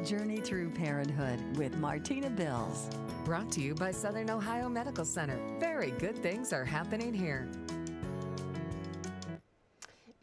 Journey Through Parenthood with Martina Bills. Brought to you by Southern Ohio Medical Center. Very good things are happening here.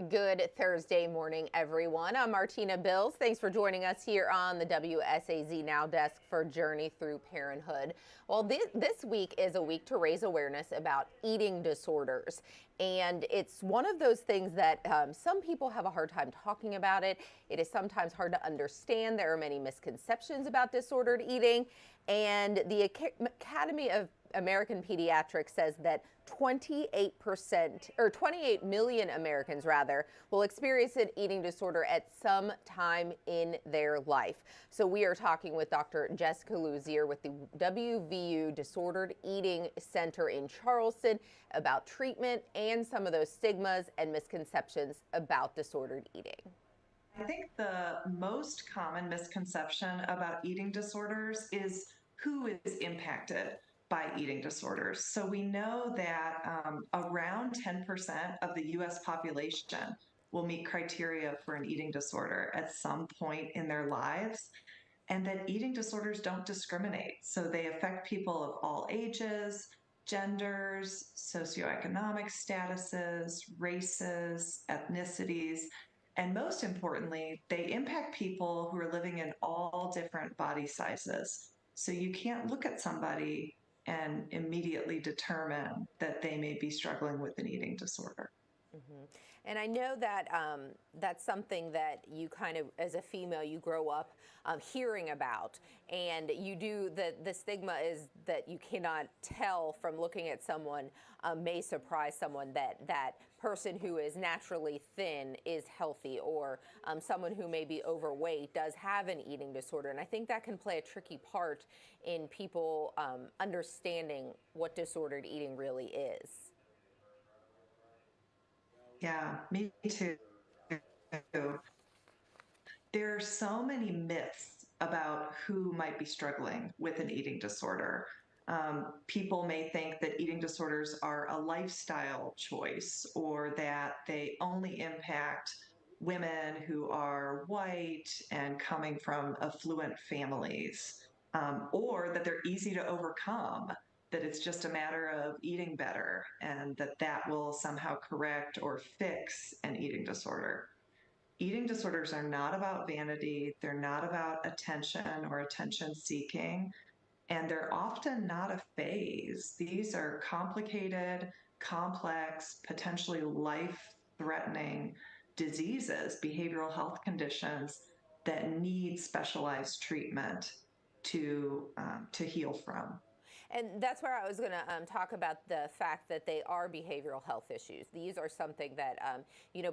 Good Thursday morning, everyone. I'm Martina Bills. Thanks for joining us here on the WSAZ Now desk for Journey Through Parenthood. Well, this week is a week to raise awareness about eating disorders. And it's one of those things that some people have a hard time talking about it. It is sometimes hard to understand. There are many misconceptions about disordered eating. And the Academy of American Pediatrics says that 28% or 28 million Americans rather will experience an eating disorder at some time in their life. So we are talking with Dr. Jessica Luzier with the WVU Disordered Eating Center in Charleston about treatment and some of those stigmas and misconceptions about disordered eating. I think the most common misconception about eating disorders is who is impacted by eating disorders. So we know that around 10% of the US population will meet criteria for an eating disorder at some point in their lives, and that eating disorders don't discriminate. So they affect people of all ages, genders, socioeconomic statuses, races, ethnicities, and most importantly, they impact people who are living in all different body sizes. So you can't look at somebody and immediately determine that they may be struggling with an eating disorder. Mm-hmm. And I know that that's something that you kind of, as a female, you grow up hearing about, and you do, the stigma is that you cannot tell from looking at someone, may surprise someone that person who is naturally thin is healthy, or someone who may be overweight does have an eating disorder. And I think that can play a tricky part in people understanding what disordered eating really is. Yeah, me too. There are so many myths about who might be struggling with an eating disorder. People may think that eating disorders are a lifestyle choice, or that they only impact women who are white and coming from affluent families, or that they're easy to overcome, that it's just a matter of eating better and that will somehow correct or fix an eating disorder. Eating disorders are not about vanity, they're not about attention or attention seeking, and they're often not a phase. These are complicated, complex, potentially life-threatening diseases, behavioral health conditions that need specialized treatment to heal from. And that's where I was going to talk about the fact that they are behavioral health issues. These are something that,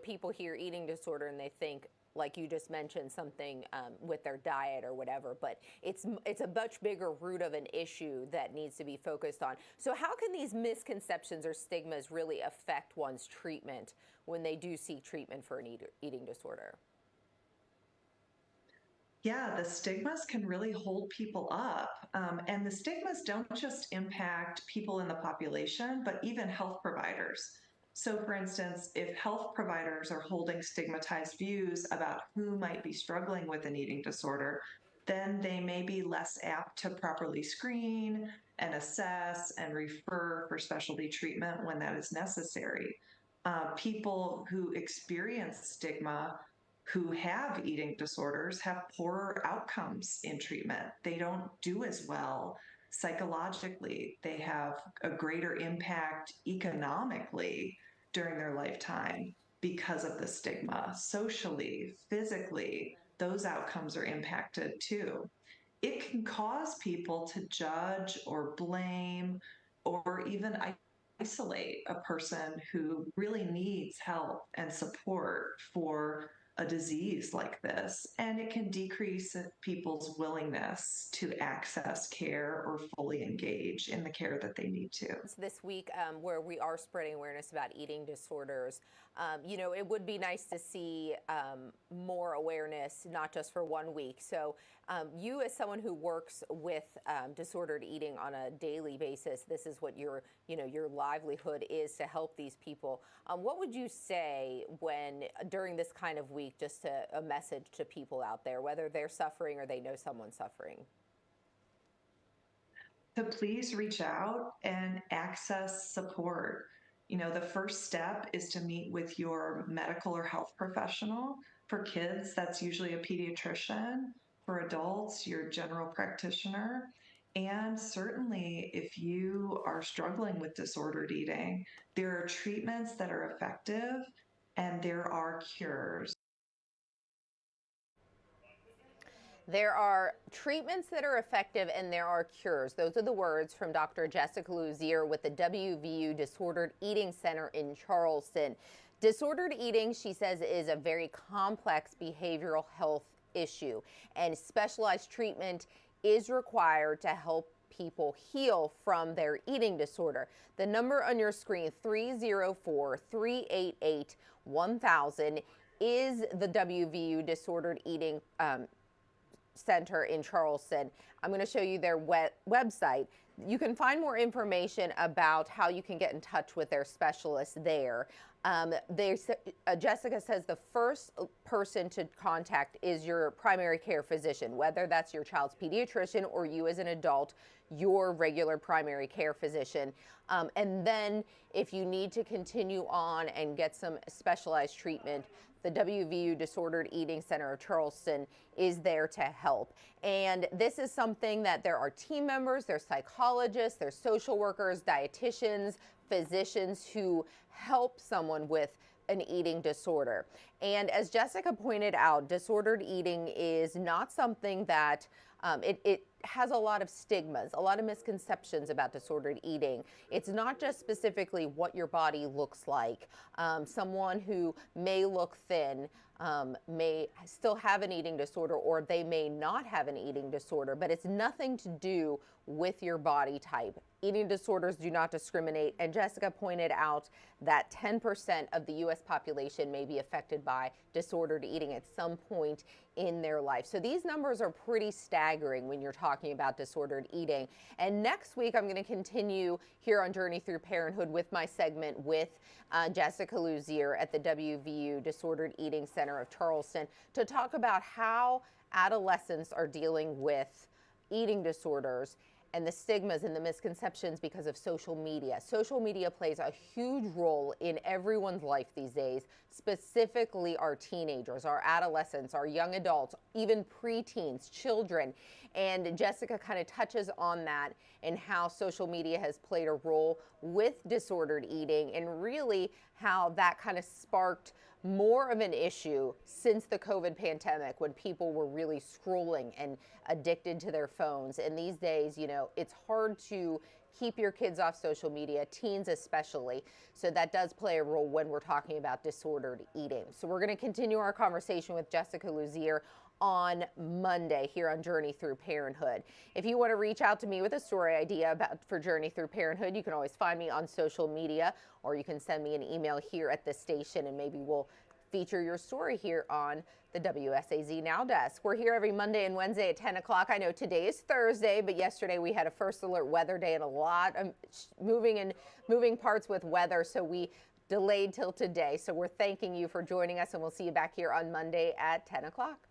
people hear eating disorder and they think, like you just mentioned, something with their diet or whatever, but it's a much bigger root of an issue that needs to be focused on. So how can these misconceptions or stigmas really affect one's treatment when they do seek treatment for an eating disorder? Yeah, the stigmas can really hold people up. And the stigmas don't just impact people in the population, but even health providers. So, for instance, if health providers are holding stigmatized views about who might be struggling with an eating disorder, then they may be less apt to properly screen and assess and refer for specialty treatment when that is necessary. People who experience stigma who have eating disorders have poorer outcomes in treatment. They don't do as well psychologically. They have a greater impact economically during their lifetime because of the stigma. Socially, physically, those outcomes are impacted too. It can cause people to judge or blame or even isolate a person who really needs help and support for a disease like this, and it can decrease people's willingness to access care or fully engage in the care that they need to. This week, where we are spreading awareness about eating disorders, It would be nice to see more awareness, not just for 1 week. So you, as someone who works with disordered eating on a daily basis, this is what your livelihood is, to help these people. What would you say during this kind of week, just a message to people out there, whether they're suffering or they know someone suffering? To please reach out and access support. The first step is to meet with your medical or health professional. For kids, that's usually a pediatrician. For adults, your general practitioner. And certainly, if you are struggling with disordered eating, there are treatments that are effective and there are cures. There are treatments that are effective and there are cures. Those are the words from Dr. Jessica Luzier with the WVU Disordered Eating Center in Charleston. Disordered eating, she says, is a very complex behavioral health issue, and specialized treatment is required to help people heal from their eating disorder. The number on your screen, 304-388-1000, is the WVU Disordered Eating Center in Charleston. I'm going to show you their website. You can find more information about how you can get in touch with their specialists there. Jessica says the first person to contact is your primary care physician, whether that's your child's pediatrician or you as an adult, your regular primary care physician. And then if you need to continue on and get some specialized treatment, the WVU Disordered Eating Center of Charleston is there to help. And this is something that there are team members, there's psychologists, there's social workers, dietitians, physicians who help someone with an eating disorder. And as Jessica pointed out, disordered eating is not something that it has a lot of stigmas, a lot of misconceptions about disordered eating. It's not just specifically what your body looks like. Someone who may look thin may still have an eating disorder, or they may not have an eating disorder, but it's nothing to do with your body type. Eating disorders do not discriminate, and Jessica pointed out that 10% of the U.S. population may be affected by disordered eating at some point in their life. So these numbers are pretty staggering when you're talking about disordered eating. And next week, I'm going to continue here on Journey Through Parenthood with my segment with Jessica Luzier at the WVU Disordered Eating Center of Charleston to talk about how adolescents are dealing with eating disorders and the stigmas and the misconceptions because of social media. Social media plays a huge role in everyone's life these days, specifically our teenagers, our adolescents, our young adults, even preteens, children. And Jessica kind of touches on that and how social media has played a role with disordered eating, and really how that kind of sparked more of an issue since the COVID pandemic, when people were really scrolling and addicted to their phones. And these days, it's hard to keep your kids off social media, teens especially. So that does play a role when we're talking about disordered eating. So we're going to continue our conversation with Jessica Luzier on Monday here on Journey Through Parenthood. If you want to reach out to me with a story idea for Journey Through Parenthood, you can always find me on social media, or you can send me an email here at the station, and maybe we'll feature your story here on the WSAZ Now Desk. We're here every Monday and Wednesday at 10 o'clock. I know today is Thursday, but yesterday we had a first alert weather day and a lot of moving parts with weather, so we delayed till today. So we're thanking you for joining us, and we'll see you back here on Monday at 10 o'clock.